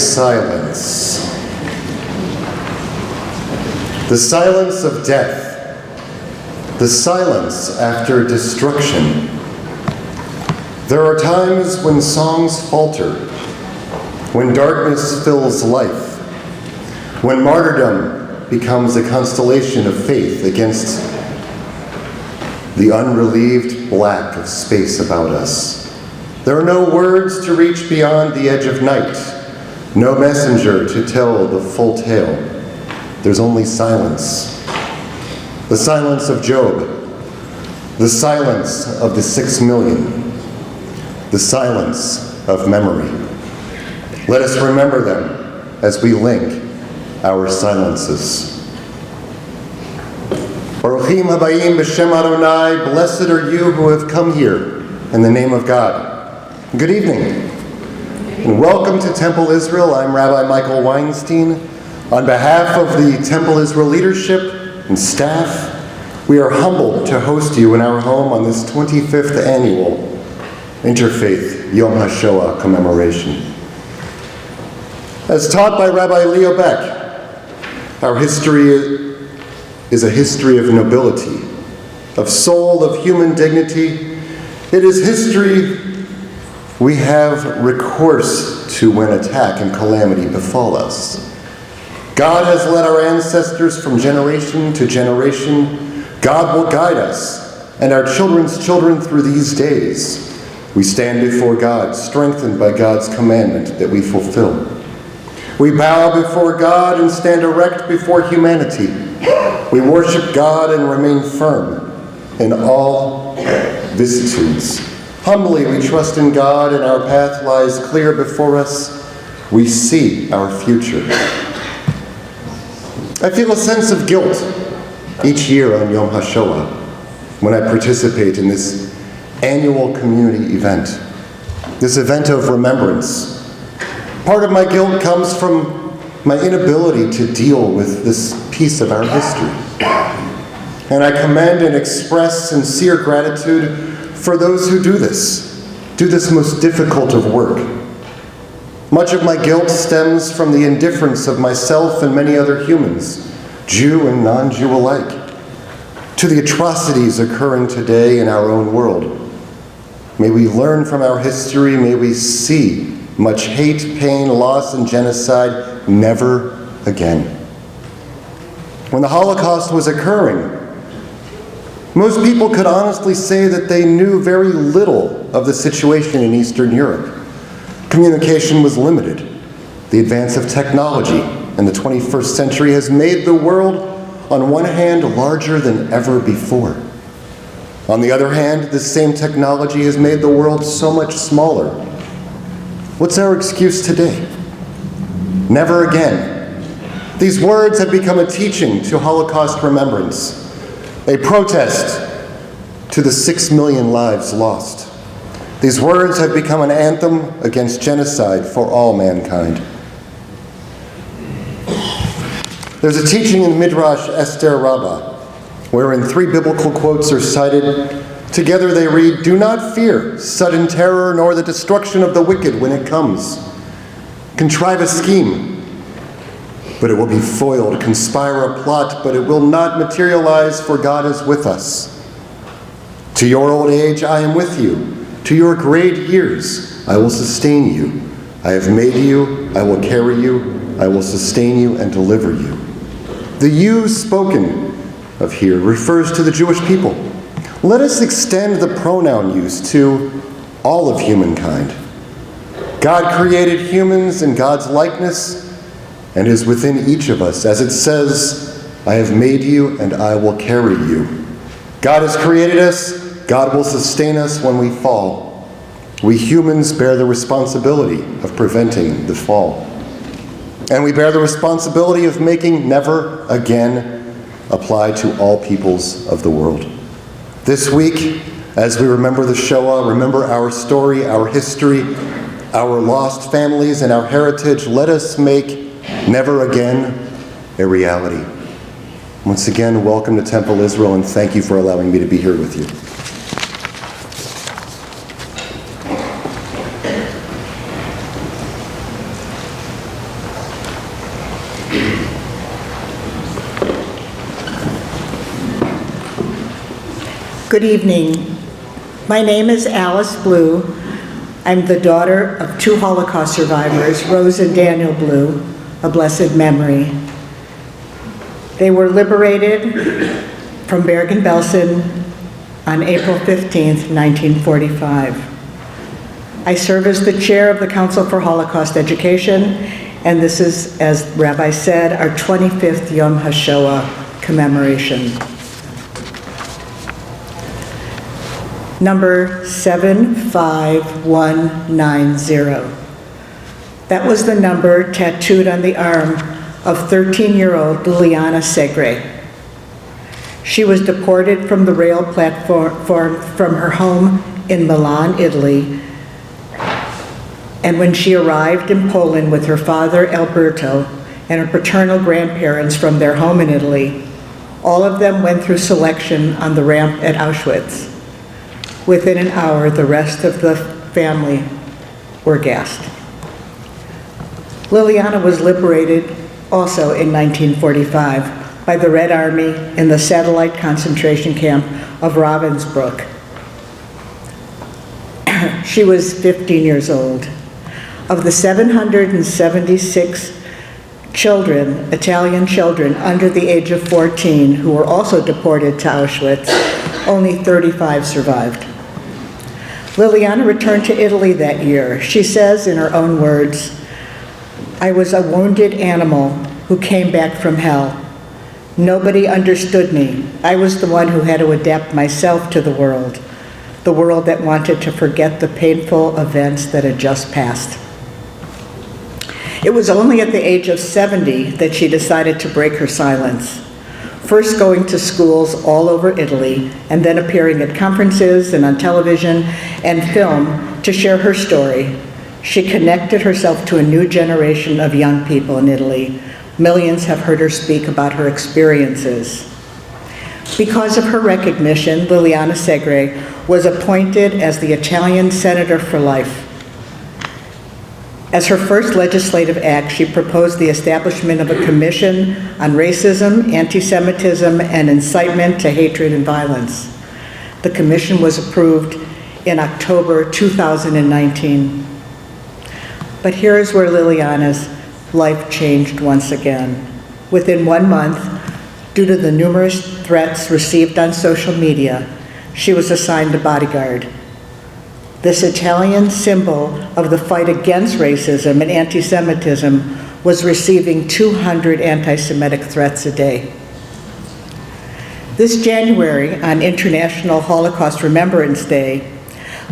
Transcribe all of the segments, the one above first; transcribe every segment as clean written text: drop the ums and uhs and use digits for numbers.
silence. The silence of death, the silence after destruction. There are times when songs falter, when darkness fills life, when martyrdom becomes a constellation of faith against the unrelieved black of space about us. There are no words to reach beyond the edge of night, no messenger to tell the full tale. There's only silence. The silence of Job, the silence of the 6 million, the silence of memory. Let us remember them as we link our silences. Baruchim habayim b'shem Adonai, blessed are you who have come here in the name of God. Good evening, and welcome to Temple Israel. I'm Rabbi Michael Weinstein. On behalf of the Temple Israel leadership and staff, we are humbled to host you in our home on this 25th annual Interfaith Yom Hashoah commemoration. As taught by Rabbi Leo Beck, our history is a history of nobility, of soul, of human dignity. It is history we have recourse to when attack and calamity befall us. God has led our ancestors from generation to generation. God will guide us and our children's children through these days. We stand before God, strengthened by God's commandment that we fulfill. We bow before God and stand erect before humanity. We worship God and remain firm in all vicissitudes. Humbly we trust in God, and our path lies clear before us. We see our future. I feel a sense of guilt each year on Yom HaShoah when I participate in this annual community event, this event of remembrance. Part of my guilt comes from my inability to deal with this piece of our history. And I commend and express sincere gratitude for those who do this most difficult of work. Much of my guilt stems from the indifference of myself and many other humans, Jew and non-Jew alike, to the atrocities occurring today in our own world. May we learn from our history, may we see much hate, pain, loss, and genocide never again. When the Holocaust was occurring, most people could honestly say that they knew very little of the situation in Eastern Europe. Communication was limited. The advance of technology in the 21st century has made the world, on one hand, larger than ever before. On the other hand, this same technology has made the world so much smaller. What's our excuse today? Never again. These words have become a teaching to Holocaust remembrance, a protest to the 6 million lives lost. These words have become an anthem against genocide for all mankind. There's a teaching in Midrash Esther Rabbah, wherein 3 biblical quotes are cited. Together they read, "Do not fear sudden terror nor the destruction of the wicked when it comes. Contrive a scheme, but it will be foiled. Conspire a plot, but it will not materialize, for God is with us. To your old age I am with you. To your great years I will sustain you. I have made you, I will carry you, I will sustain you and deliver you." The "you" spoken of here refers to the Jewish people. Let us extend the pronoun use to all of humankind. God created humans in God's likeness and is within each of us. As it says, "I have made you and I will carry you." God has created us. God will sustain us when we fall. We humans bear the responsibility of preventing the fall. And we bear the responsibility of making never again apply to all peoples of the world. This week, as we remember the Shoah, remember our story, our history, our lost families, and our heritage, let us make never again a reality. Once again, welcome to Temple Israel, and thank you for allowing me to be here with you. Good evening. My name is Alice Blue. I'm the daughter of two Holocaust survivors, Rose and Daniel Blue, a blessed memory. They were liberated from Bergen-Belsen on April 15th, 1945. I serve as the chair of the Council for Holocaust Education, and this is, as Rabbi said, our 25th Yom HaShoah commemoration. Number 75190. That was the number tattooed on the arm of 13-year-old Liliana Segre. She was deported from the rail platform from her home in Milan, Italy, and when she arrived in Poland with her father Alberto and her paternal grandparents from their home in Italy, all of them went through selection on the ramp at Auschwitz. Within an hour, the rest of the family were gassed. Liliana was liberated also in 1945 by the Red Army in the satellite concentration camp of Ravensbrück. She was 15 years old. Of the 776 children, Italian children under the age of 14 who were also deported to Auschwitz, only 35 survived. Liliana returned to Italy that year. She says in her own words, "I was a wounded animal who came back from hell. Nobody understood me. I was the one who had to adapt myself to the world that wanted to forget the painful events that had just passed." It was only at the age of 70 that she decided to break her silence, first going to schools all over Italy and then appearing at conferences and on television and film to share her story. She connected herself to a new generation of young people in Italy. Millions have heard her speak about her experiences. Because of her recognition, Liliana Segre was appointed as the Italian Senator for Life. As her first legislative act, she proposed the establishment of a commission on racism, anti-Semitism, and incitement to hatred and violence. The commission was approved in October 2019. But here is where Liliana's life changed once again. Within 1 month, due to the numerous threats received on social media, she was assigned a bodyguard. This Italian symbol of the fight against racism and anti-Semitism was receiving 200 anti-Semitic threats a day. This January, on International Holocaust Remembrance Day,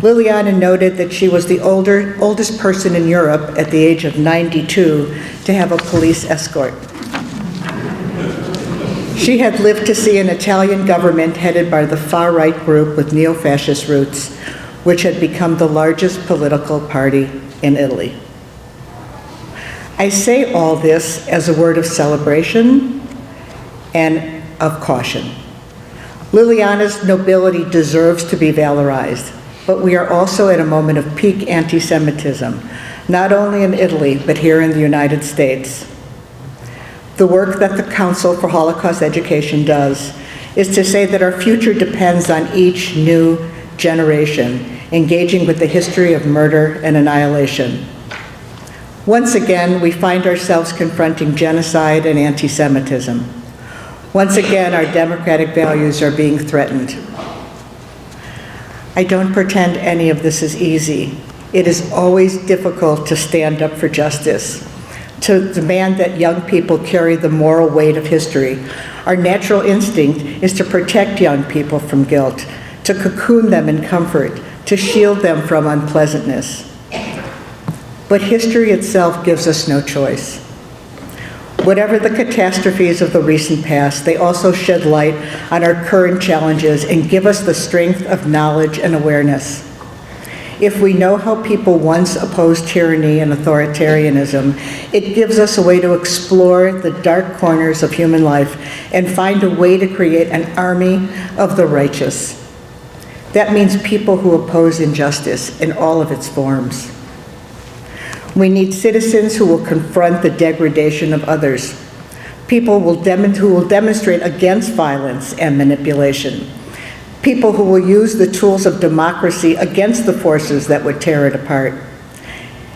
Liliana noted that she was the oldest person in Europe at the age of 92 to have a police escort. She had lived to see an Italian government headed by the far-right group with neo-fascist roots, which had become the largest political party in Italy. I say all this as a word of celebration and of caution. Liliana's nobility deserves to be valorized, but we are also at a moment of peak anti-Semitism, not only in Italy, but here in the United States. The work that the Council for Holocaust Education does is to say that our future depends on each new generation engaging with the history of murder and annihilation. Once again, we find ourselves confronting genocide and anti-Semitism. Once again, our democratic values are being threatened. I don't pretend any of this is easy. It is always difficult to stand up for justice, to demand that young people carry the moral weight of history. Our natural instinct is to protect young people from guilt, to cocoon them in comfort, to shield them from unpleasantness. But history itself gives us no choice. Whatever the catastrophes of the recent past, they also shed light on our current challenges and give us the strength of knowledge and awareness. If we know how people once opposed tyranny and authoritarianism, it gives us a way to explore the dark corners of human life and find a way to create an army of the righteous. That means people who oppose injustice in all of its forms. We need citizens who will confront the degradation of others, people who will demonstrate against violence and manipulation, people who will use the tools of democracy against the forces that would tear it apart.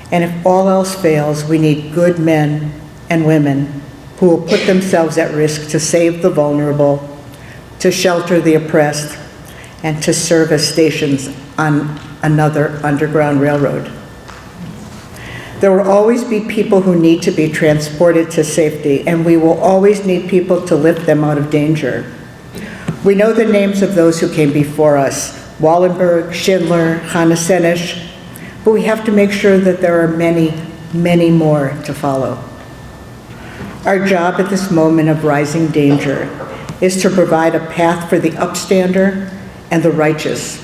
And if all else fails, we need good men and women who will put themselves at risk to save the vulnerable, to shelter the oppressed, and to serve as stations on another underground railroad. There will always be people who need to be transported to safety, and we will always need people to lift them out of danger. We know the names of those who came before us, Wallenberg, Schindler, Hannah Senesh, but we have to make sure that there are many, many more to follow. Our job at this moment of rising danger is to provide a path for the upstander and the righteous,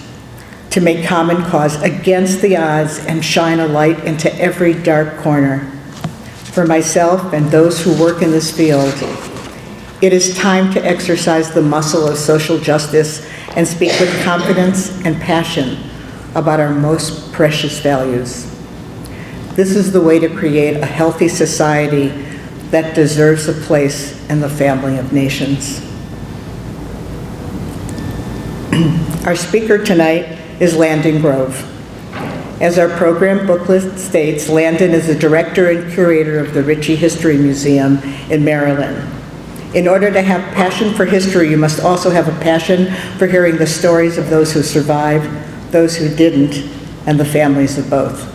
to make common cause against the odds and shine a light into every dark corner. For myself and those who work in this field, it is time to exercise the muscle of social justice and speak with confidence and passion about our most precious values. This is the way to create a healthy society that deserves a place in the family of nations. Our speaker tonight is Landon Grove. As our program booklet states, Landon is the director and curator of the Ritchie History Museum in Maryland. In order to have passion for history, you must also have a passion for hearing the stories of those who survived, those who didn't, and the families of both.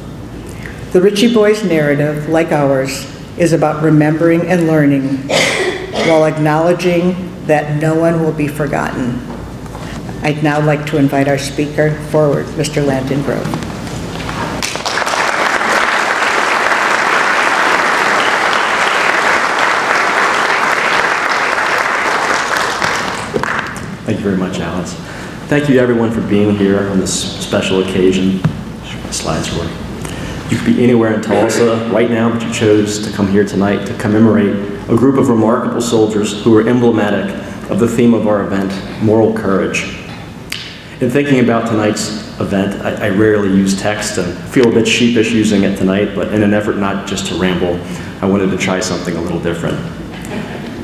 The Ritchie Boys narrative, like ours, is about remembering and learning while acknowledging that no one will be forgotten. I'd now like to invite our speaker forward, Mr. Landon Grove. Thank you very much, Alice. Thank you to everyone for being here on this special occasion. The slides work. You could be anywhere in Tulsa right now, but you chose to come here tonight to commemorate a group of remarkable soldiers who are emblematic of the theme of our event, moral courage. In thinking about tonight's event, I rarely use text and feel a bit sheepish using it tonight, but in an effort not just to ramble, I wanted to try something a little different.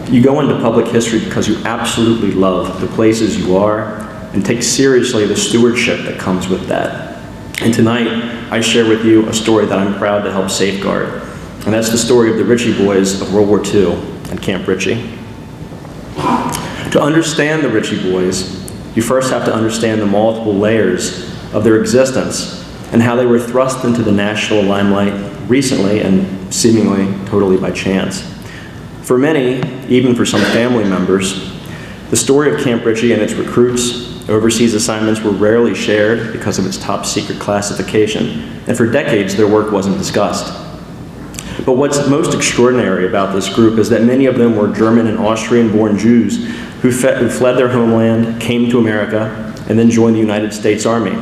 You go into public history because you absolutely love the places you are and take seriously the stewardship that comes with that. And tonight, I share with you a story that I'm proud to help safeguard, and that's the story of the Ritchie Boys of World War II and Camp Ritchie. To understand the Ritchie Boys, you first have to understand the multiple layers of their existence and how they were thrust into the national limelight recently and seemingly totally by chance. For many, even for some family members, the story of Camp Ritchie and its recruits' overseas assignments were rarely shared because of its top secret classification, and for decades their work wasn't discussed. But what's most extraordinary about this group is that many of them were German and Austrian-born Jews who fled their homeland, came to America, and then joined the United States Army.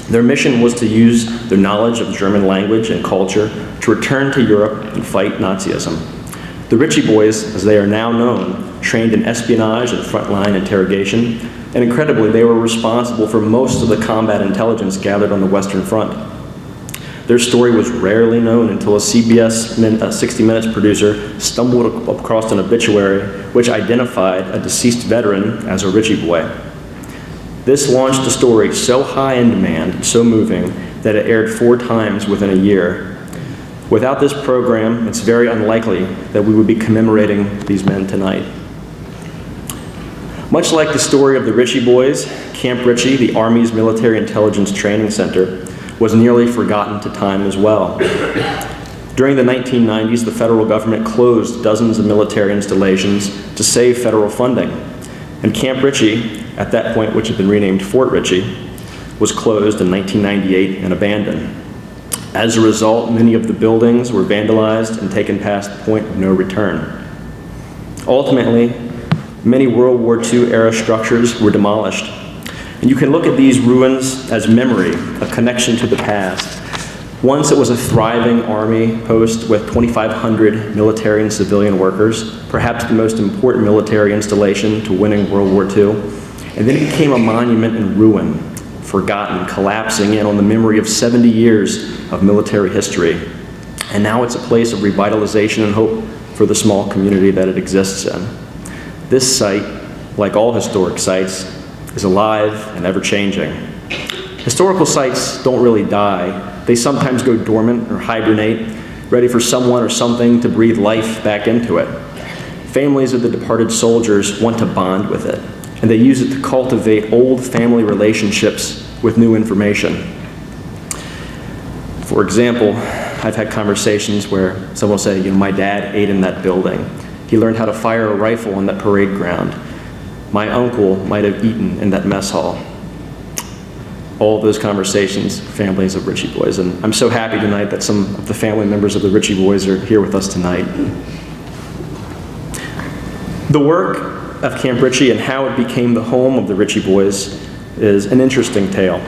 Their mission was to use their knowledge of German language and culture to return to Europe and fight Nazism. The Ritchie Boys, as they are now known, trained in espionage and frontline interrogation, and incredibly, they were responsible for most of the combat intelligence gathered on the Western Front. Their story was rarely known until a CBS 60 Minutes producer stumbled across an obituary which identified a deceased veteran as a Ritchie boy. This launched a story so high in demand, so moving, that it aired 4 times within a year. Without this program, it's very unlikely that we would be commemorating these men tonight. Much like the story of the Ritchie Boys, Camp Ritchie, the Army's military intelligence training center, was nearly forgotten to time as well. During the 1990s, the federal government closed dozens of military installations to save federal funding. And Camp Ritchie, at that point which had been renamed Fort Ritchie, was closed in 1998 and abandoned. As a result, many of the buildings were vandalized and taken past the point of no return. Ultimately, many World War II era structures were demolished. And you can look at these ruins as memory, a connection to the past. Once it was a thriving Army post with 2,500 military and civilian workers, perhaps the most important military installation to winning World War II. And then it became a monument in ruin, forgotten, collapsing in on the memory of 70 years of military history. And now it's a place of revitalization and hope for the small community that it exists in. This site, like all historic sites, is alive and ever-changing. Historical sites don't really die. They sometimes go dormant or hibernate, ready for someone or something to breathe life back into it. Families of the departed soldiers want to bond with it, and they use it to cultivate old family relationships with new information. For example, I've had conversations where someone will say, my dad ate in that building. He learned how to fire a rifle on that parade ground. My uncle might have eaten in that mess hall. All of those conversations, families of Ritchie Boys. And I'm so happy tonight that some of the family members of the Ritchie Boys are here with us tonight. The work of Camp Ritchie and how it became the home of the Ritchie Boys is an interesting tale.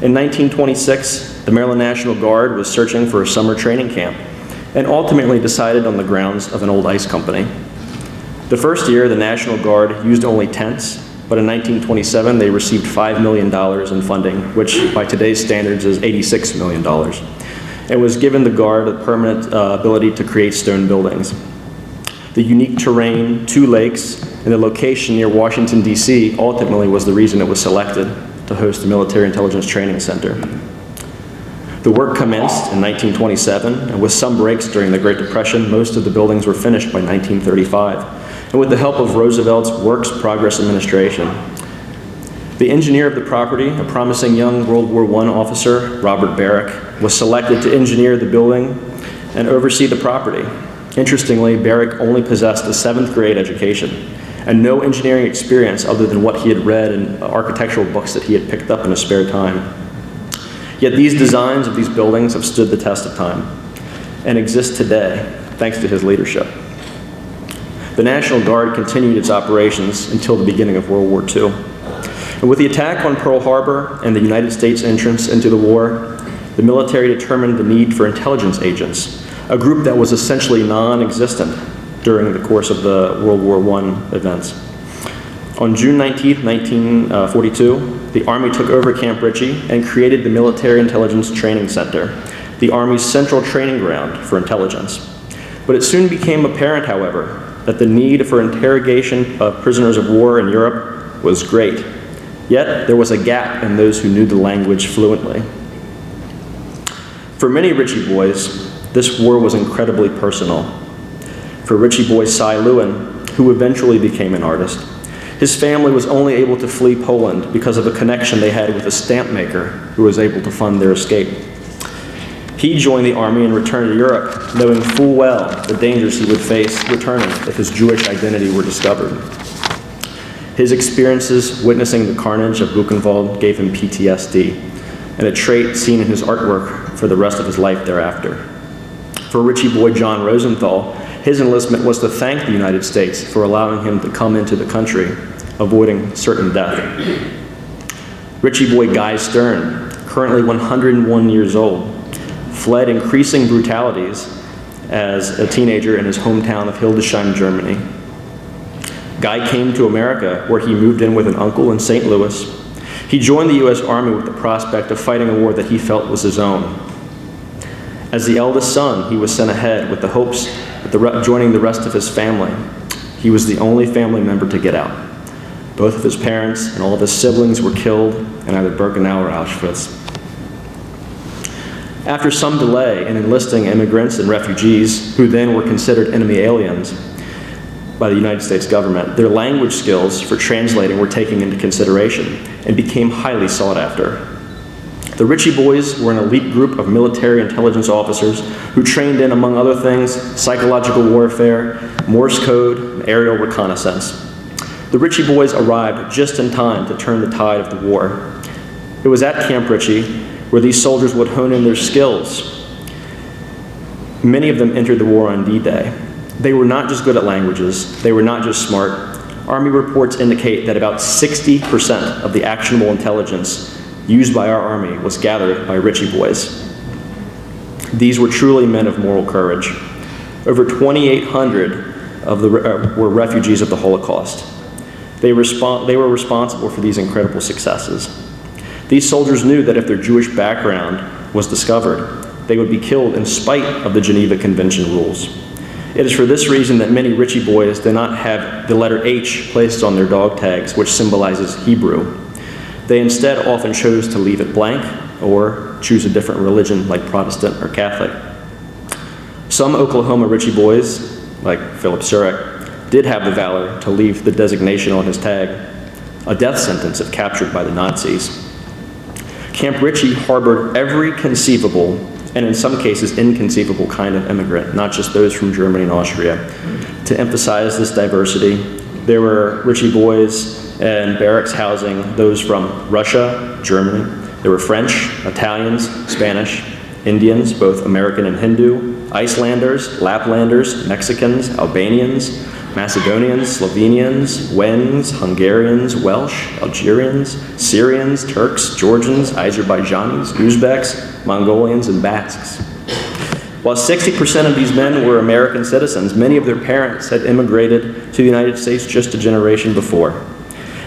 In 1926, the Maryland National Guard was searching for a summer training camp and ultimately decided on the grounds of an old ice company. The first year, the National Guard used only tents, but in 1927, they received $5 million in funding, which by today's standards is $86 million, and was given the Guard a permanent ability to create stone buildings. The unique terrain, 2 lakes, and the location near Washington, D.C. ultimately was the reason it was selected to host the Military Intelligence Training Center. The work commenced in 1927, and with some breaks during the Great Depression, most of the buildings were finished by 1935. And with the help of Roosevelt's Works Progress Administration. The engineer of the property, a promising young World War I officer, Robert Barrick, was selected to engineer the building and oversee the property. Interestingly, Barrick only possessed a 7th grade education and no engineering experience other than what he had read in architectural books that he had picked up in his spare time. Yet these designs of these buildings have stood the test of time and exist today thanks to his leadership. The National Guard continued its operations until the beginning of World War II. And with the attack on Pearl Harbor and the United States entrance into the war, the military determined the need for intelligence agents, a group that was essentially non-existent during the course of the World War I events. On June 19, 1942, the Army took over Camp Ritchie and created the Military Intelligence Training Center, the Army's central training ground for intelligence. But it soon became apparent, however, that the need for interrogation of prisoners of war in Europe was great. Yet, there was a gap in those who knew the language fluently. For many Ritchie Boys, this war was incredibly personal. For Ritchie Boy Cy Lewin, who eventually became an artist, his family was only able to flee Poland because of a connection they had with a stamp maker who was able to fund their escape. He joined the Army and returned to Europe, knowing full well the dangers he would face returning if his Jewish identity were discovered. His experiences witnessing the carnage of Buchenwald gave him PTSD, and a trait seen in his artwork for the rest of his life thereafter. For Ritchie Boy John Rosenthal, his enlistment was to thank the United States for allowing him to come into the country, avoiding certain death. Ritchie Boy Guy Stern, currently 101 years old, fled increasing brutalities as a teenager in his hometown of Hildesheim, Germany. Guy came to America, where he moved in with an uncle in St. Louis. He joined the U.S. Army with the prospect of fighting a war that he felt was his own. As the eldest son, he was sent ahead with the hopes of joining the rest of his family. He was the only family member to get out. Both of his parents and all of his siblings were killed in either Birkenau or Auschwitz. After some delay in enlisting immigrants and refugees, who then were considered enemy aliens by the United States government, their language skills for translating were taken into consideration and became highly sought after. The Ritchie Boys were an elite group of military intelligence officers who trained in, among other things, psychological warfare, Morse code, and aerial reconnaissance. The Ritchie Boys arrived just in time to turn the tide of the war. It was at Camp Ritchie where these soldiers would hone in their skills. Many of them entered the war on D-Day. They were not just good at languages, they were not just smart. Army reports indicate that about 60% of the actionable intelligence used by our Army was gathered by Ritchie Boys. These were truly men of moral courage. Over 2,800 were refugees of the Holocaust. They were responsible for these incredible successes. These soldiers knew that if their Jewish background was discovered, they would be killed in spite of the Geneva Convention rules. It is for this reason that many Ritchie boys do not have the letter H placed on their dog tags, which symbolizes Hebrew. They instead often chose to leave it blank or choose a different religion like Protestant or Catholic. Some Oklahoma Ritchie boys, like Philip Surek, did have the valor to leave the designation on his tag, a death sentence if captured by the Nazis. Camp Ritchie harbored every conceivable, and in some cases inconceivable, kind of immigrant, not just those from Germany and Austria. To emphasize this diversity, there were Ritchie boys and barracks housing those from Russia, Germany. There were French, Italians, Spanish, Indians, both American and Hindu, Icelanders, Laplanders, Mexicans, Albanians, Macedonians, Slovenians, Wends, Hungarians, Welsh, Algerians, Syrians, Turks, Georgians, Azerbaijanis, Uzbeks, Mongolians, and Basques. While 60% of these men were American citizens, many of their parents had immigrated to the United States just a generation before.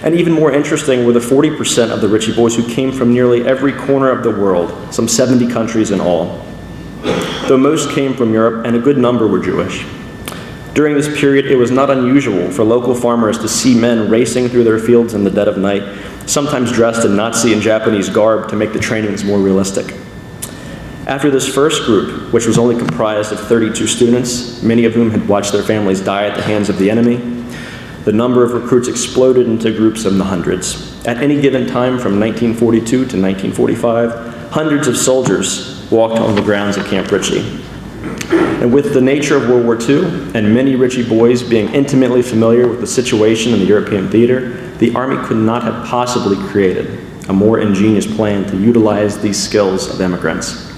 And even more interesting were the 40% of the Ritchie boys who came from nearly every corner of the world, some 70 countries in all. Though most came from Europe, and a good number were Jewish. During this period, it was not unusual for local farmers to see men racing through their fields in the dead of night, sometimes dressed in Nazi and Japanese garb to make the trainings more realistic. After this first group, which was only comprised of 32 students, many of whom had watched their families die at the hands of the enemy, the number of recruits exploded into groups in the hundreds. At any given time from 1942 to 1945, hundreds of soldiers walked on the grounds of Camp Ritchie. And with the nature of World War II, and many Ritchie boys being intimately familiar with the situation in the European theater, the Army could not have possibly created a more ingenious plan to utilize these skills of immigrants.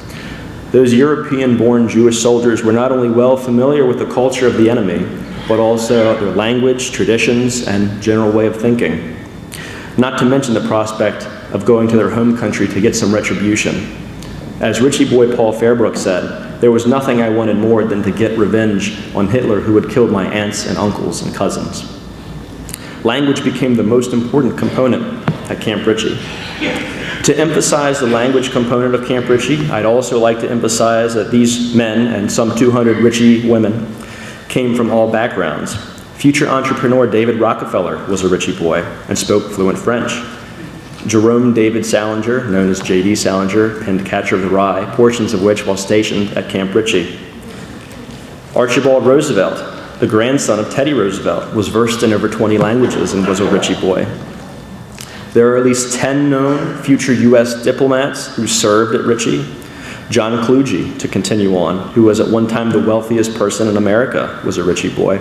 Those European-born Jewish soldiers were not only well familiar with the culture of the enemy, but also their language, traditions, and general way of thinking. Not to mention the prospect of going to their home country to get some retribution. As Ritchie boy Paul Fairbrook said, "There was nothing I wanted more than to get revenge on Hitler, who had killed my aunts and uncles and cousins." Language became the most important component at Camp Ritchie. To emphasize the language component of Camp Ritchie, I'd also like to emphasize that these men and some 200 Ritchie women came from all backgrounds. Future entrepreneur David Rockefeller was a Ritchie boy and spoke fluent French. Jerome David Salinger, known as J.D. Salinger, penned Catcher of the Rye, portions of which while stationed at Camp Ritchie. Archibald Roosevelt, the grandson of Teddy Roosevelt, was versed in over 20 languages and was a Ritchie boy. There are at least 10 known future U.S. diplomats who served at Ritchie. John Kluge, to continue on, who was at one time the wealthiest person in America, was a Ritchie boy.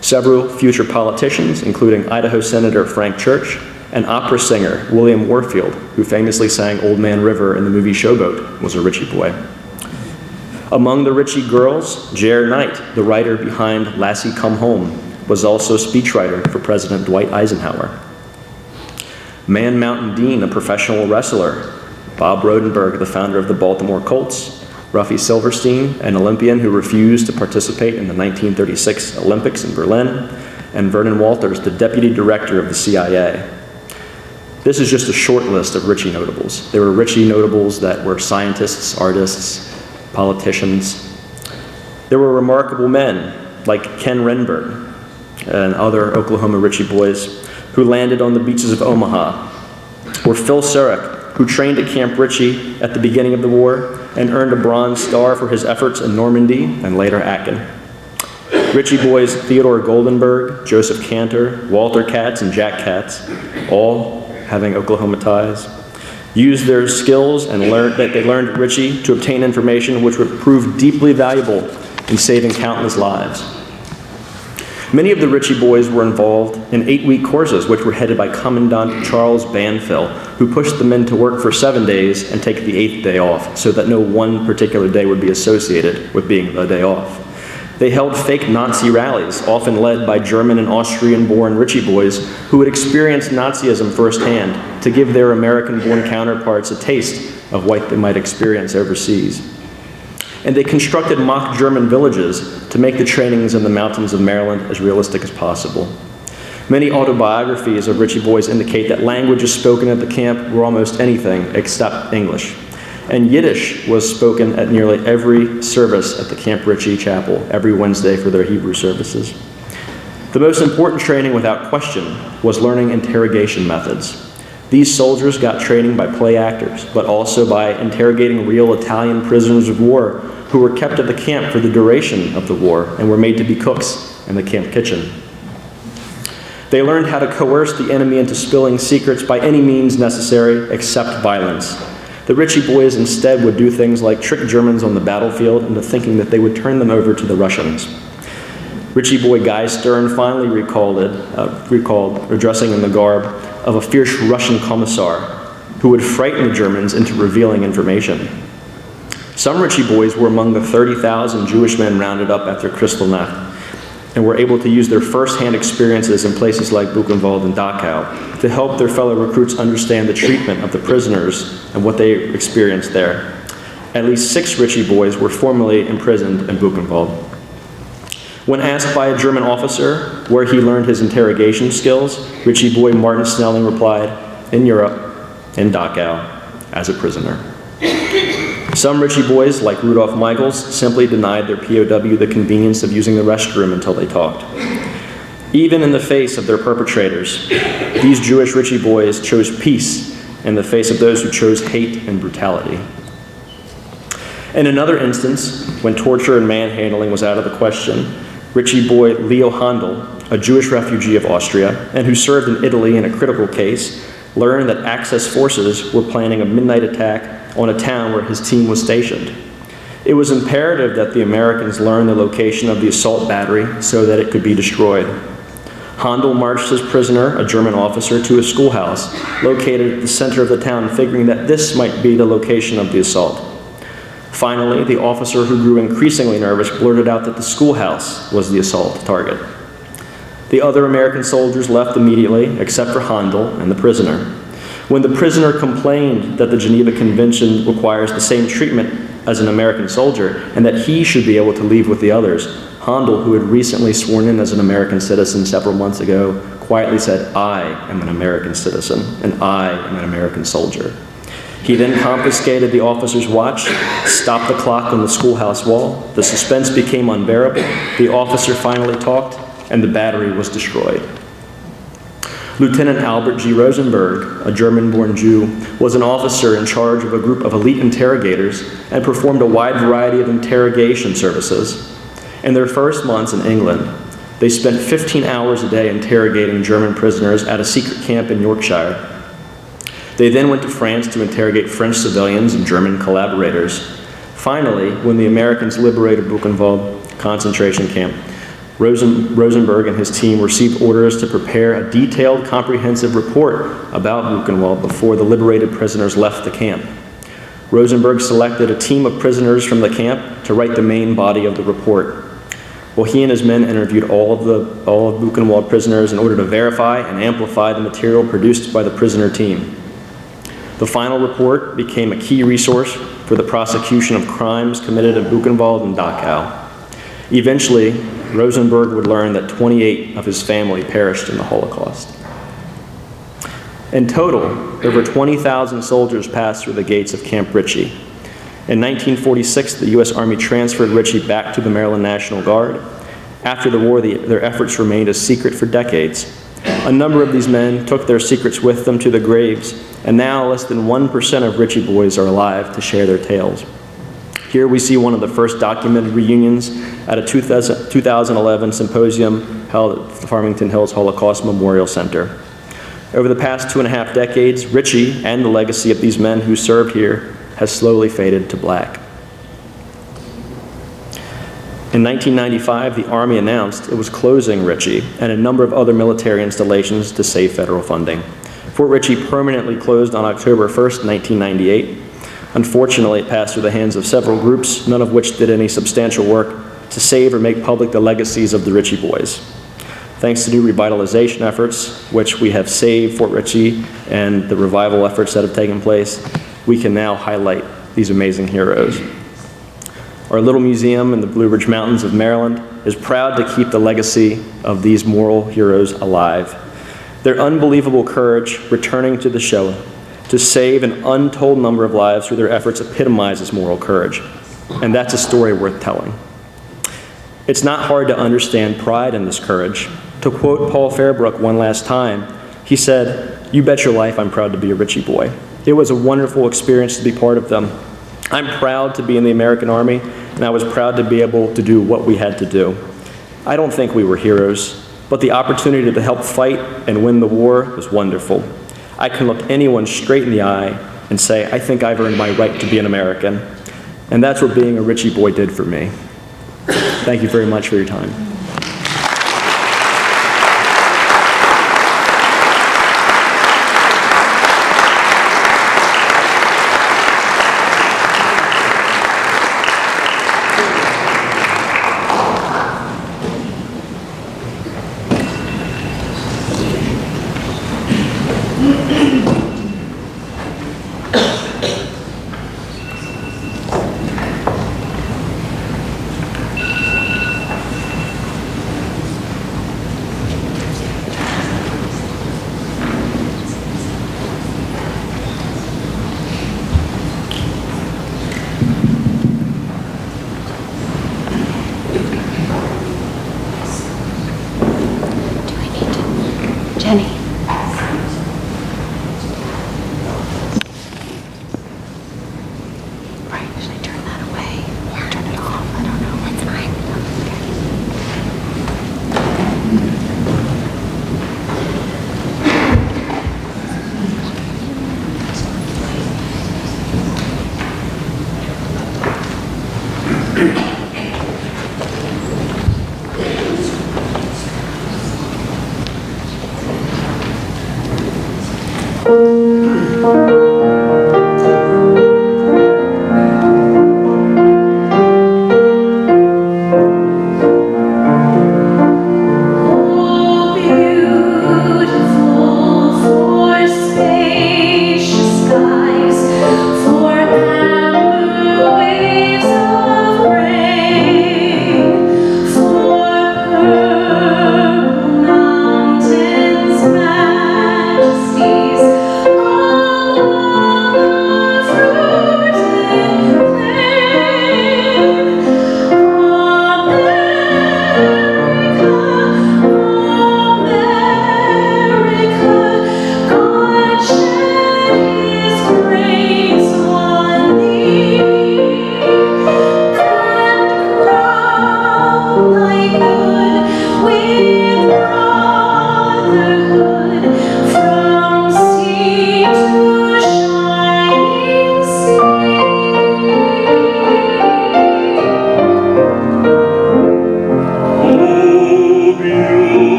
Several future politicians, including Idaho Senator Frank Church, and opera singer William Warfield, who famously sang Old Man River in the movie Showboat, was a Ritchie boy. Among the Ritchie girls, J.R. Knight, the writer behind Lassie Come Home, was also a speechwriter for President Dwight Eisenhower. Man Mountain Dean, a professional wrestler. Bob Rodenberg, the founder of the Baltimore Colts. Ruffy Silverstein, an Olympian who refused to participate in the 1936 Olympics in Berlin. And Vernon Walters, the deputy director of the CIA. This is just a short list of Ritchie notables. There were Ritchie notables that were scientists, artists, politicians. There were remarkable men like Ken Renberg and other Oklahoma Ritchie boys who landed on the beaches of Omaha, or Phil Surek, who trained at Camp Ritchie at the beginning of the war and earned a Bronze Star for his efforts in Normandy and later Aachen. Ritchie boys Theodore Goldenberg, Joseph Cantor, Walter Katz, and Jack Katz, all having Oklahoma ties, used their skills and learned at Ritchie to obtain information which would prove deeply valuable in saving countless lives. Many of the Ritchie boys were involved in 8-week courses which were headed by Commandant Charles Banfill, who pushed the men to work for 7 days and take the 8th day off so that no one particular day would be associated with being the day off. They held fake Nazi rallies, often led by German and Austrian-born Ritchie boys who had experienced Nazism firsthand to give their American-born counterparts a taste of what they might experience overseas. And they constructed mock German villages to make the trainings in the mountains of Maryland as realistic as possible. Many autobiographies of Ritchie boys indicate that languages spoken at the camp were almost anything except English. and Yiddish was spoken at nearly every service at the Camp Ritchie Chapel every Wednesday for their Hebrew services. The most important training, without question, was learning interrogation methods. These soldiers got training by play actors, but also by interrogating real Italian prisoners of war who were kept at the camp for the duration of the war and were made to be cooks in the camp kitchen. They learned how to coerce the enemy into spilling secrets by any means necessary except violence. The Ritchie boys instead would do things like trick Germans on the battlefield into thinking that they would turn them over to the Russians. Ritchie boy Guy Stern finally recalled dressing in the garb of a fierce Russian commissar who would frighten the Germans into revealing information. Some Ritchie boys were among the 30,000 Jewish men rounded up after Kristallnacht and were able to use their first-hand experiences in places like Buchenwald and Dachau to help their fellow recruits understand the treatment of the prisoners and what they experienced there. At least 6 Ritchie boys were formerly imprisoned in Buchenwald. When asked by a German officer where he learned his interrogation skills, Ritchie boy Martin Snelling replied, "In Europe, in Dachau, as a prisoner." Some Ritchie boys, like Rudolph Michaels, simply denied their POW the convenience of using the restroom until they talked. Even in the face of their perpetrators, these Jewish Ritchie boys chose peace in the face of those who chose hate and brutality. In another instance, when torture and manhandling was out of the question, Ritchie boy Leo Handel, a Jewish refugee of Austria and who served in Italy in a critical case, learned that Axis forces were planning a midnight attack on a town where his team was stationed. It was imperative that the Americans learn the location of the assault battery so that it could be destroyed. Handel marched his prisoner, a German officer, to a schoolhouse located at the center of the town, figuring that this might be the location of the assault. Finally, the officer, who grew increasingly nervous, blurted out that the schoolhouse was the assault target. The other American soldiers left immediately, except for Handel and the prisoner. When the prisoner complained that the Geneva Convention requires the same treatment as an American soldier and that he should be able to leave with the others, Handel, who had recently sworn in as an American citizen several months ago, quietly said, "I am an American citizen, and I am an American soldier." He then confiscated the officer's watch, stopped the clock on the schoolhouse wall. The suspense became unbearable. The officer finally talked, and the battery was destroyed. Lieutenant Albert G. Rosenberg, a German-born Jew, was an officer in charge of a group of elite interrogators and performed a wide variety of interrogation services. In their first months in England, they spent 15 hours a day interrogating German prisoners at a secret camp in Yorkshire. They then went to France to interrogate French civilians and German collaborators. Finally, when the Americans liberated Buchenwald concentration camp, Rosenberg and his team received orders to prepare a detailed, comprehensive report about Buchenwald before the liberated prisoners left the camp. Rosenberg selected a team of prisoners from the camp to write the main body of the report. Well, he and his men interviewed all of Buchenwald prisoners in order to verify and amplify the material produced by the prisoner team. The final report became a key resource for the prosecution of crimes committed at Buchenwald and Dachau. Eventually, Rosenberg would learn that 28 of his family perished in the Holocaust. In total, over 20,000 soldiers passed through the gates of Camp Ritchie. In 1946, the U.S. Army transferred Ritchie back to the Maryland National Guard. After the war, their efforts remained a secret for decades. A number of these men took their secrets with them to the graves, and now less than 1% of Ritchie boys are alive to share their tales. Here we see one of the first documented reunions at a 2011 symposium held at the Farmington Hills Holocaust Memorial Center. Over the past 2.5 decades, Ritchie and the legacy of these men who served here has slowly faded to black. In 1995, the Army announced it was closing Ritchie and a number of other military installations to save federal funding. Fort Ritchie permanently closed on October 1st, 1998. Unfortunately, it passed through the hands of several groups, none of which did any substantial work to save or make public the legacies of the Ritchie boys. Thanks to new revitalization efforts, which we have saved Fort Ritchie, and the revival efforts that have taken place, we can now highlight these amazing heroes. Our little museum in the Blue Ridge Mountains of Maryland is proud to keep the legacy of these moral heroes alive. Their unbelievable courage returning to the Shoah to save an untold number of lives through their efforts epitomizes moral courage. And that's a story worth telling. It's not hard to understand pride in this courage. To quote Paul Fairbrook one last time, he said, "You bet your life I'm proud to be a Ritchie boy." It was a wonderful experience to be part of them. I'm proud to be in the American Army, and I was proud to be able to do what we had to do. I don't think we were heroes, but the opportunity to help fight and win the war was wonderful. I can look anyone straight in the eye and say, I think I've earned my right to be an American. And that's what being a Ritchie boy did for me. Thank you very much for your time. Jenny. Right, should I turn that away? Yeah. Turn it off? I don't know. That's fine.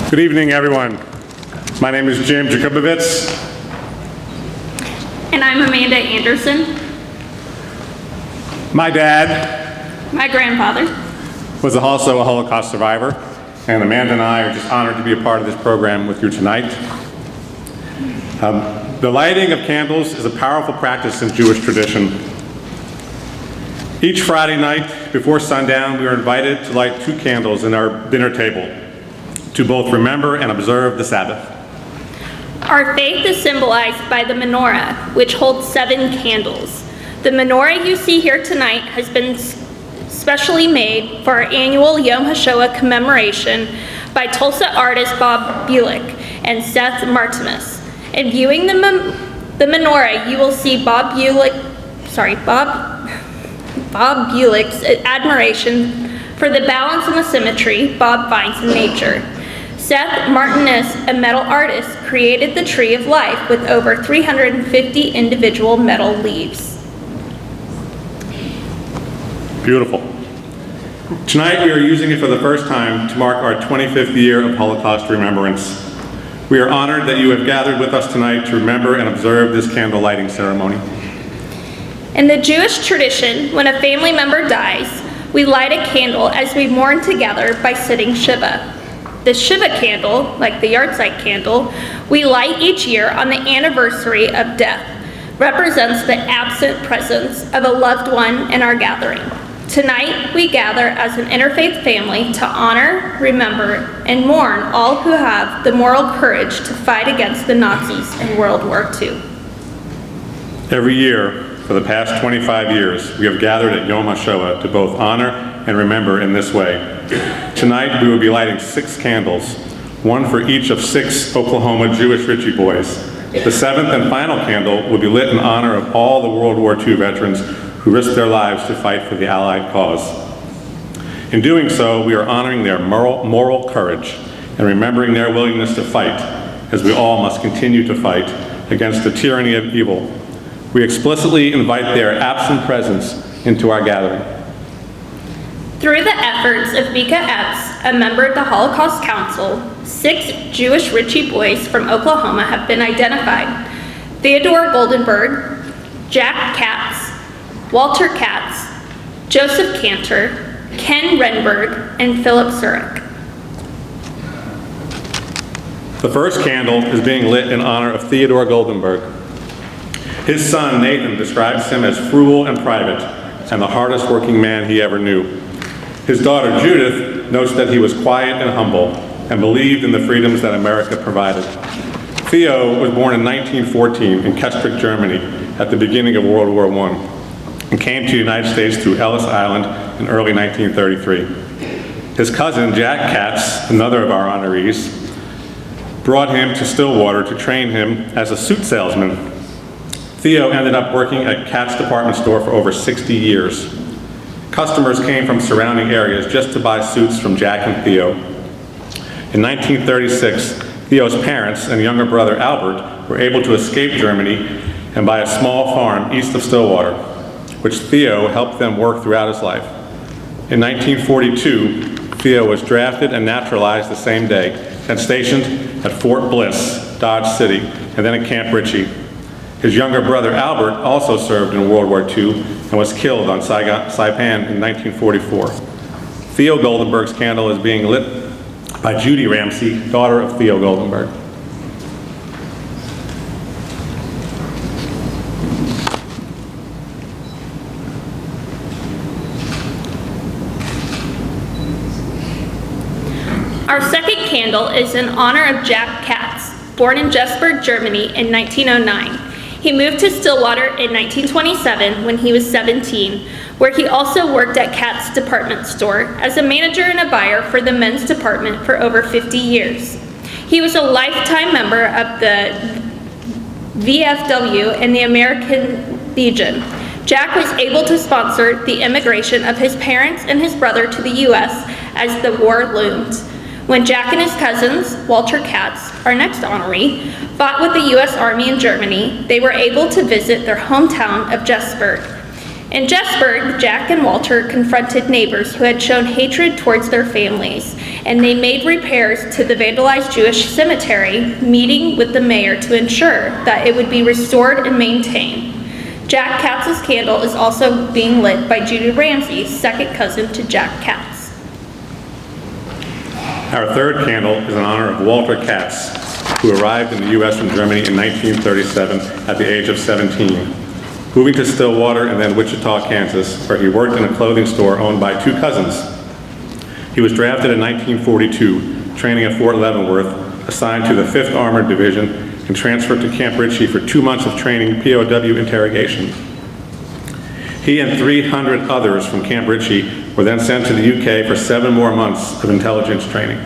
Good evening, everyone. My name is Jim Jakubowicz. And I'm Amanda Anderson. My dad My grandfather. was also a Holocaust survivor, and Amanda and I are just honored to be a part of this program with you tonight. The lighting of candles is a powerful practice in Jewish tradition. Each Friday night before sundown, we are invited to light 2 candles in our dinner table to both remember and observe the Sabbath. Our faith is symbolized by the menorah, which holds 7 candles. The menorah you see here tonight has been specially made for our annual Yom Hashoah commemoration by Tulsa artist Bob Bulick and Seth Martimus. In viewing the menorah, you will see Bob Bulick's admiration for the balance and the symmetry Bob finds in nature. Seth Martinez, a metal artist, created the Tree of Life with over 350 individual metal leaves. Beautiful. Tonight we are using it for the first time to mark our 25th year of Holocaust remembrance. We are honored that you have gathered with us tonight to remember and observe this candle lighting ceremony. In the Jewish tradition, when a family member dies, we light a candle as we mourn together by sitting Shiva. The Shiva candle, like the yahrzeit candle, we light each year on the anniversary of death, represents the absent presence of a loved one in our gathering. Tonight, we gather as an interfaith family to honor, remember, and mourn all who have the moral courage to fight against the Nazis in World War II. Every year, for the past 25 years, we have gathered at Yom HaShoah to both honor and remember in this way. Tonight, we will be lighting 6 candles, 1 for each of 6 Oklahoma Jewish Ritchie boys. The 7th and final candle will be lit in honor of all the World War II veterans who risked their lives to fight for the Allied cause. In doing so, we are honoring their moral courage and remembering their willingness to fight, as we all must continue to fight against the tyranny of evil. We explicitly invite their absent presence into our gathering. Through the efforts of Mika Epps, a member of the Holocaust Council, 6 Jewish Ritchie boys from Oklahoma have been identified: Theodore Goldenberg, Jack Katz, Walter Katz, Joseph Cantor, Ken Renberg, and Philip Surik. The first candle is being lit in honor of Theodore Goldenberg. His son, Nathan, describes him as frugal and private, and the hardest working man he ever knew. His daughter, Judith, notes that he was quiet and humble, and believed in the freedoms that America provided. Theo was born in 1914 in Kestrich, Germany, at the beginning of World War I, and came to the United States through Ellis Island in early 1933. His cousin, Jack Katz, another of our honorees, brought him to Stillwater to train him as a suit salesman. Theo ended up working at Katz department store for over 60 years. Customers came from surrounding areas just to buy suits from Jack and Theo. In 1936, Theo's parents and younger brother Albert were able to escape Germany and buy a small farm east of Stillwater, which Theo helped them work throughout his life. In 1942, Theo was drafted and naturalized the same day and stationed at Fort Bliss, Dodge City, and then at Camp Ritchie. His younger brother Albert also served in World War II and was killed on Saipan in 1944. Theo Goldenberg's candle is being lit by Judy Ramsey, daughter of Theo Goldenberg. Our second candle is in honor of Jack Katz, born in Jesberg, Germany in 1909. He moved to Stillwater in 1927 when he was 17, where he also worked at Katz department store as a manager and a buyer for the men's department for over 50 years. He was a lifetime member of the VFW and the American Legion. Jack was able to sponsor the immigration of his parents and his brother to the U.S. as the war loomed. When Jack and his cousins, Walter Katz, our next honoree, fought with the U.S. Army in Germany, they were able to visit their hometown of Jesberg. In Jesberg, Jack and Walter confronted neighbors who had shown hatred towards their families, and they made repairs to the vandalized Jewish cemetery, meeting with the mayor to ensure that it would be restored and maintained. Jack Katz's candle is also being lit by Judy Ramsey, second cousin to Jack Katz. Our third candle is in honor of Walter Katz, who arrived in the U.S. from Germany in 1937 at the age of 17. Moving to Stillwater and then Wichita, Kansas, where he worked in a clothing store owned by two cousins. He was drafted in 1942, training at Fort Leavenworth, assigned to the 5th Armored Division, and transferred to Camp Ritchie for 2 months of training POW interrogation. He and 300 others from Camp Ritchie were then sent to the UK for 7 more months of intelligence training.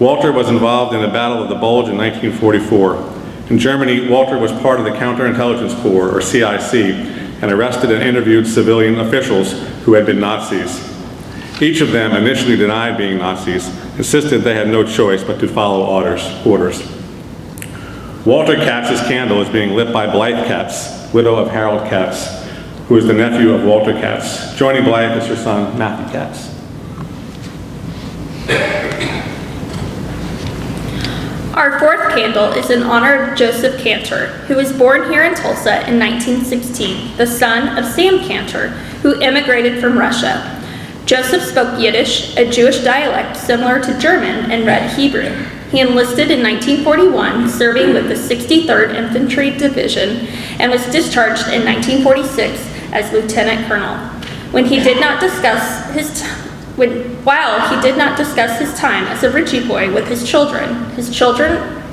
Walter was involved in the Battle of the Bulge in 1944. In Germany, Walter was part of the Counterintelligence Corps, or CIC, and arrested and interviewed civilian officials who had been Nazis. Each of them initially denied being Nazis, insisted they had no choice but to follow orders. Walter Katz's candle is being lit by Blythe Katz, widow of Harold Katz, who is the nephew of Walter Katz. Joining Blythe is her son, Matthew Katz. Our fourth candle is in honor of Joseph Cantor, who was born here in Tulsa in 1916, the son of Sam Cantor, who immigrated from Russia. Joseph spoke Yiddish, a Jewish dialect similar to German, and read Hebrew. He enlisted in 1941, serving with the 63rd Infantry Division, and was discharged in 1946 as lieutenant colonel. While he did not discuss his time as a Ritchie boy with his children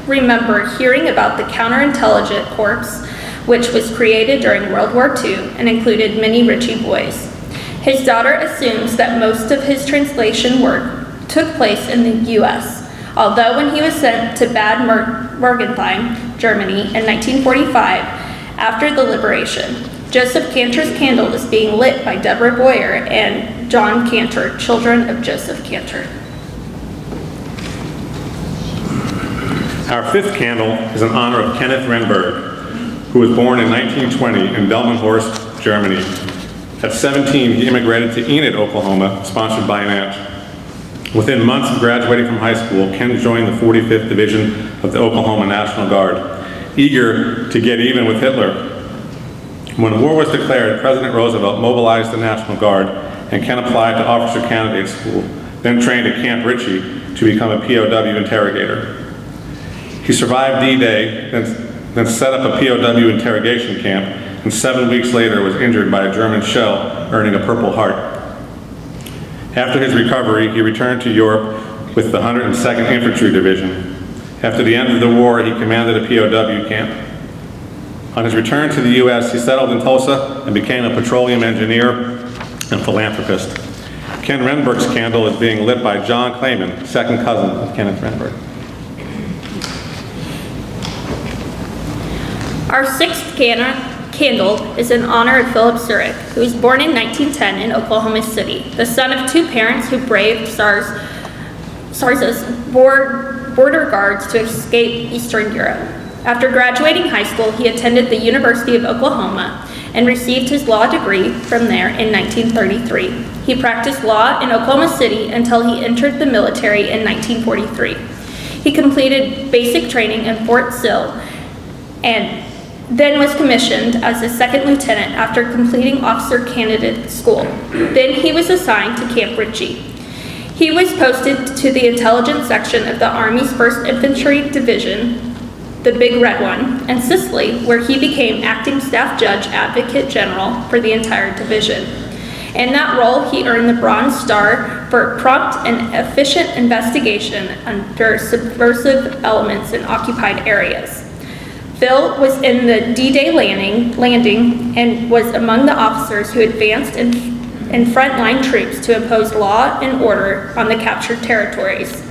remember hearing about the Counterintelligence Corps, which was created during World War II and included many Ritchie boys. His daughter assumes that most of his translation work took place in the U.S., although when he was sent to Bad Mergentheim, Germany in 1945, after the liberation, Joseph Cantor's candle is being lit by Deborah Boyer and John Cantor, children of Joseph Cantor. Our fifth candle is in honor of Kenneth Renberg, who was born in 1920 in Delmenhorst, Germany. At 17, he immigrated to Enid, Oklahoma, sponsored by an aunt. Within months of graduating from high school, Ken joined the 45th Division of the Oklahoma National Guard, eager to get even with Hitler. When war was declared, President Roosevelt mobilized the National Guard, and Ken applied to Officer Candidate School, then trained at Camp Ritchie to become a POW interrogator. He survived D-Day, then set up a POW interrogation camp, and 7 weeks later was injured by a German shell, earning a Purple Heart. After his recovery, he returned to Europe with the 102nd Infantry Division. After the end of the war, he commanded a POW camp. On his return to the U.S., he settled in Tulsa and became a petroleum engineer and philanthropist. Ken Renberg's candle is being lit by John Clayman, second cousin of Kenneth Renberg. Our sixth candle is in honor of Philip Zurich, who was born in 1910 in Oklahoma City, the son of two parents who braved SARS's border guards to escape Eastern Europe. After graduating high school, he attended the University of Oklahoma and received his law degree from there in 1933. He practiced law in Oklahoma City until he entered the military in 1943. He completed basic training in Fort Sill and then was commissioned as a second lieutenant after completing officer candidate school. Then he was assigned to Camp Ritchie. He was posted to the intelligence section of the Army's 1st Infantry Division, the Big Red One, and Sicily, where he became acting staff judge advocate general for the entire division. In that role, he earned the Bronze Star for prompt and efficient investigation under subversive elements in occupied areas. Phil was in the D-Day landing and was among the officers who advanced in frontline troops to impose law and order on the captured territories.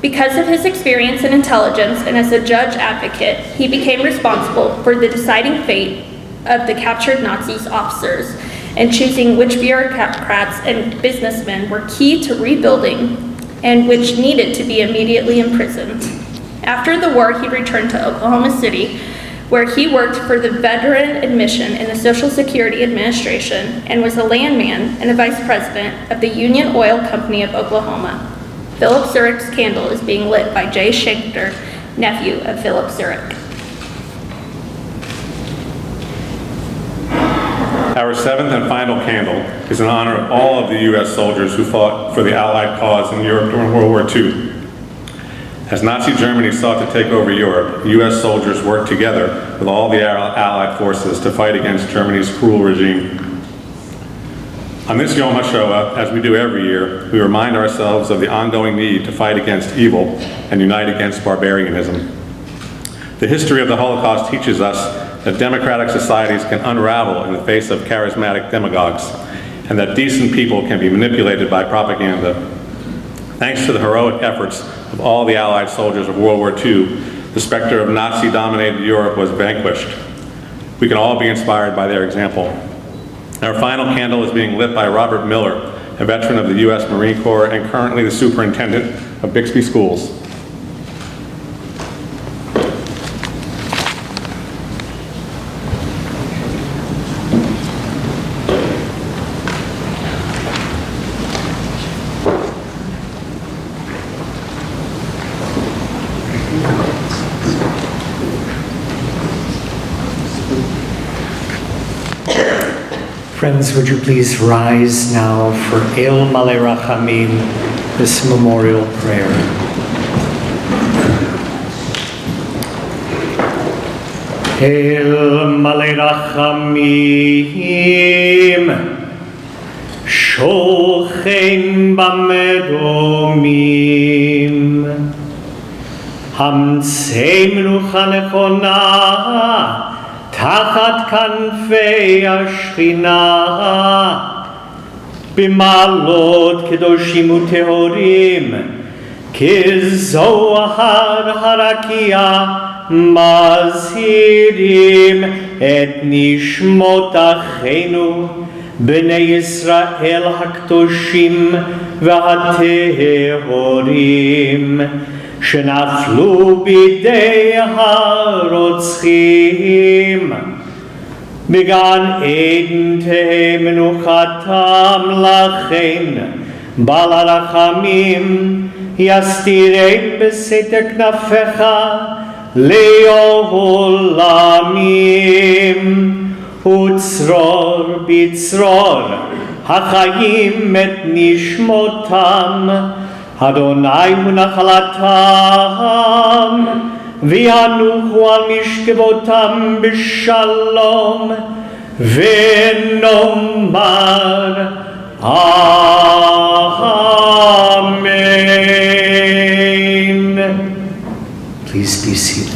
Because of his experience and intelligence and as a judge advocate, he became responsible for the deciding fate of the captured Nazi officers and choosing which bureaucrats and businessmen were key to rebuilding and which needed to be immediately imprisoned. After the war, he returned to Oklahoma City, where he worked for the Veteran Admission in the Social Security Administration and was a landman and the vice president of the Union Oil Company of Oklahoma. Philip Zurich's candle is being lit by Jay Schechter, nephew of Philip Zurich. Our seventh and final candle is in honor of all of the U.S. soldiers who fought for the Allied cause in Europe during World War II. As Nazi Germany sought to take over Europe, U.S. soldiers worked together with all the Allied forces to fight against Germany's cruel regime. On this Yom HaShoah, as we do every year, we remind ourselves of the ongoing need to fight against evil and unite against barbarianism. The history of the Holocaust teaches us that democratic societies can unravel in the face of charismatic demagogues, and that decent people can be manipulated by propaganda. Thanks to the heroic efforts of all the Allied soldiers of World War II, the specter of Nazi-dominated Europe was vanquished. We can all be inspired by their example. Our final candle is being lit by Robert Miller, a veteran of the U.S. Marine Corps and currently the superintendent of Bixby Schools. Friends, would you please rise now for El Malei Rachamim, this memorial prayer. El Malei Rachamim, Sholchein Bamedumim, Hamtzei Menucha Nechona, תחת כנפי השכינה, במעלות קדושים וטהורים, כזוהר הרקיע, מזהירים את נשמות אחינו, בני ישראל הקדושים והטהורים, שנפלו בידי הרוצחים. בגן עדן תהא מנוחתם לכן, בעל הרחמים יסתירם בסתר כנפיך לעולמים, וצרור בצרור החיים את נשמותם, אדוני הוא נחלתם, וינוחו על משכבותם בשלום, ונאמר אמן. Please be seated.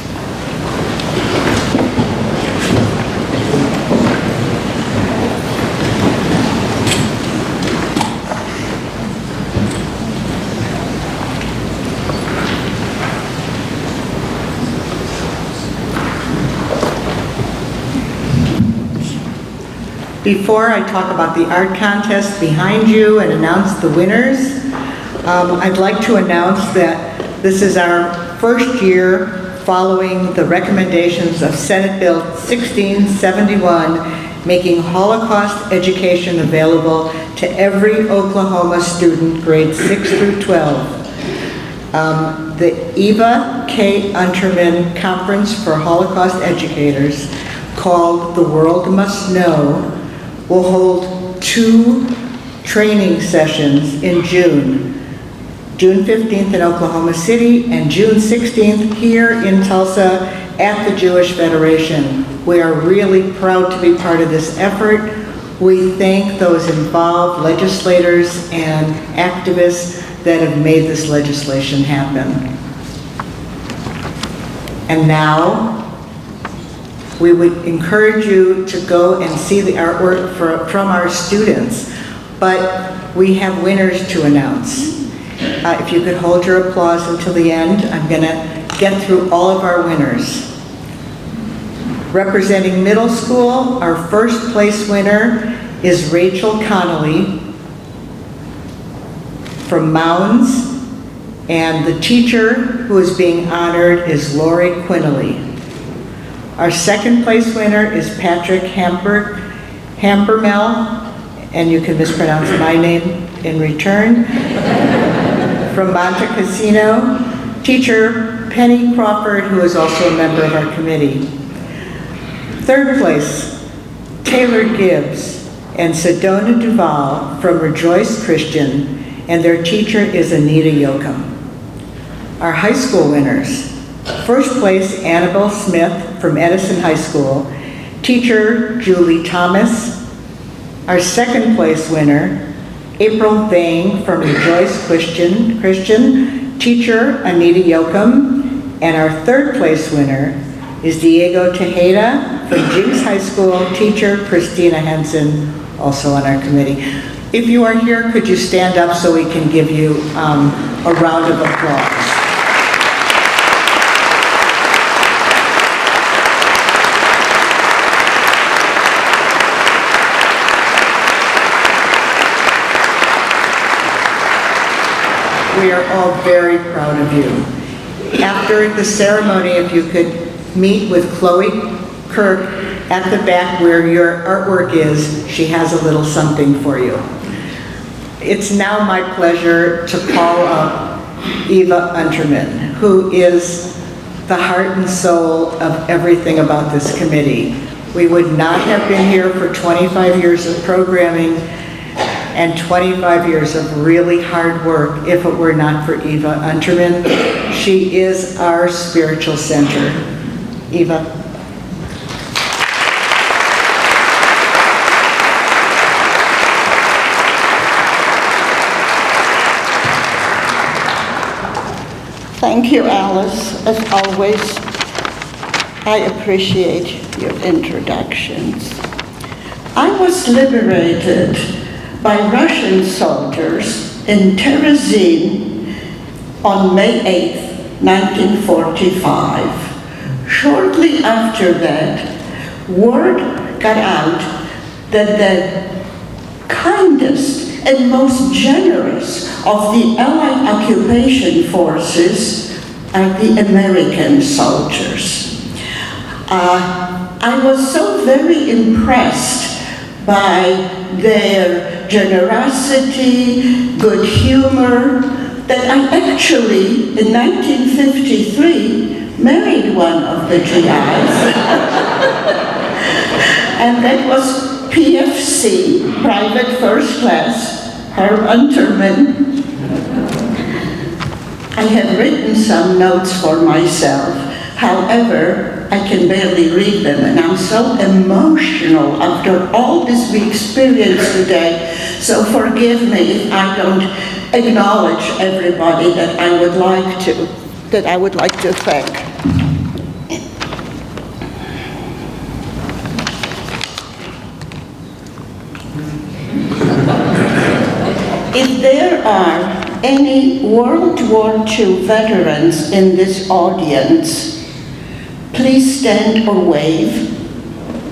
Before I talk about the art contest behind you and announce the winners, I'd like to announce that this is our first year following the recommendations of Senate Bill 1671, making Holocaust education available to every Oklahoma student, grades 6 through 12. The Eva K. Unterman Conference for Holocaust Educators, called The World Must Know, will hold 2 training sessions in June 15th in Oklahoma City and June 16th here in Tulsa at the Jewish Federation. We are really proud to be part of this effort. We thank those involved, legislators and activists that have made this legislation happen. And now, we would encourage you to go and see the artwork from our students, but we have winners to announce. If you could hold your applause until the end, I'm going to get through all of our winners. Representing middle school, our first place winner is Rachel Connolly from Mounds, and the teacher who is being honored is Lori Quinley. Our second place winner is Patrick Hampermel, and you can mispronounce my name in return, from Monte Cassino. Teacher Penny Crawford, who is also a member of our committee. Third place, Taylor Gibbs and Sedona Duval from Rejoice Christian, and their teacher is Anita Yoakum. Our high school winners. First place, Annabelle Smith from Edison High School, teacher Julie Thomas. Our second place winner, April Vang from Rejoice Christian, teacher Anita Yoakum. And our third place winner is Diego Tejeda from Jinx High School, teacher Christina Henson, also on our committee. If you are here, could you stand up so we can give you a round of applause? We are all very proud of you. After the ceremony, if you could meet with Chloe Kirk at the back where your artwork is, she has a little something for you. It's now my pleasure to call up Eva Unterman, who is the heart and soul of everything about this committee. We would not have been here for 25 years of programming and 25 years of really hard work if it were not for Eva Unterman. She is our spiritual center. Eva. Thank you, Alice. As always, I appreciate your introductions. I was liberated by Russian soldiers in Terezin on May 8, 1945. Shortly after that, word got out that the kindest and most generous of the Allied occupation forces are the American soldiers. I was so very impressed by their generosity, good humor, that I actually, in 1953, married one of the GIs. And that was PFC, Private First Class, Herb Unterman. I have written some notes for myself. However, I can barely read them, and I'm so emotional after all this we experienced today. So forgive me if I don't acknowledge everybody that I would like to thank. If there are any World War II veterans in this audience, please stand or wave.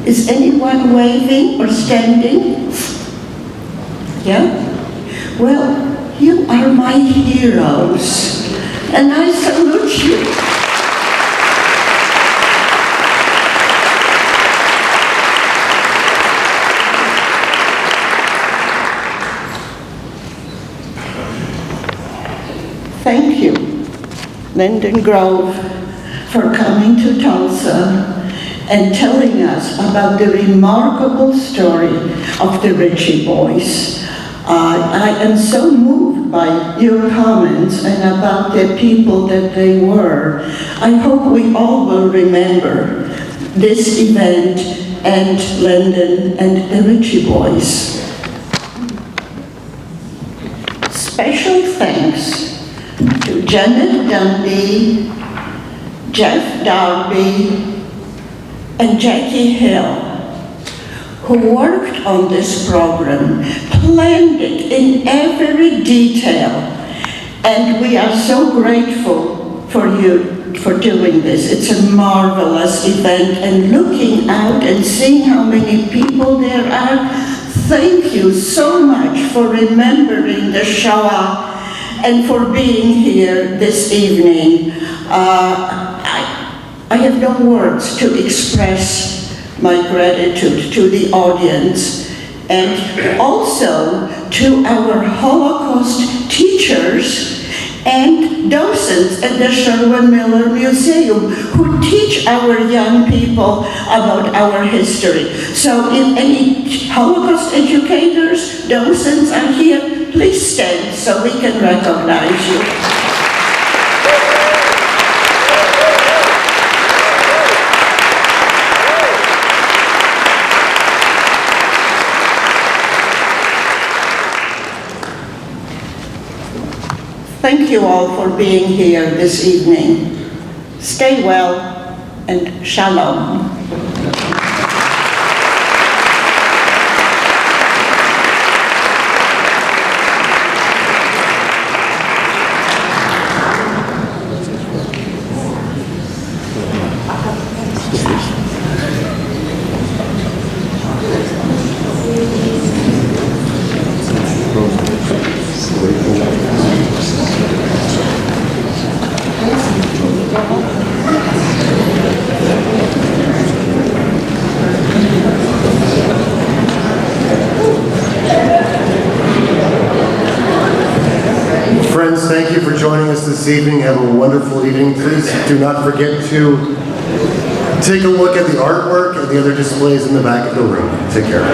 Is anyone waving or standing? Yeah? Well, you are my heroes, and I salute you. Thank you, Linden Grove, for coming to Tulsa and telling us about the remarkable story of the Ritchie boys. I am so moved by your comments and about the people that they were. I hope we all will remember this event and Linden and the Ritchie boys. Special thanks to Janet Dunby, Jeff Darby, and Jackie Hill, who worked on this program, planned it in every detail, and we are so grateful for you for doing this. It's a marvelous event, and looking out and seeing how many people there are, thank you so much for remembering the Shoah and for being here this evening. I have no words to express my gratitude to the audience and also to our Holocaust teachers and docents at the Sherwin Miller Museum who teach our young people about our history. So if any Holocaust educators, docents are here, please stand so we can recognize you. Thank you all for being here this evening. Stay well and shalom. Friends, thank you for joining us this evening. Have a wonderful evening. Please do not forget to take a look at the artwork and the other displays in the back of the room. Take care.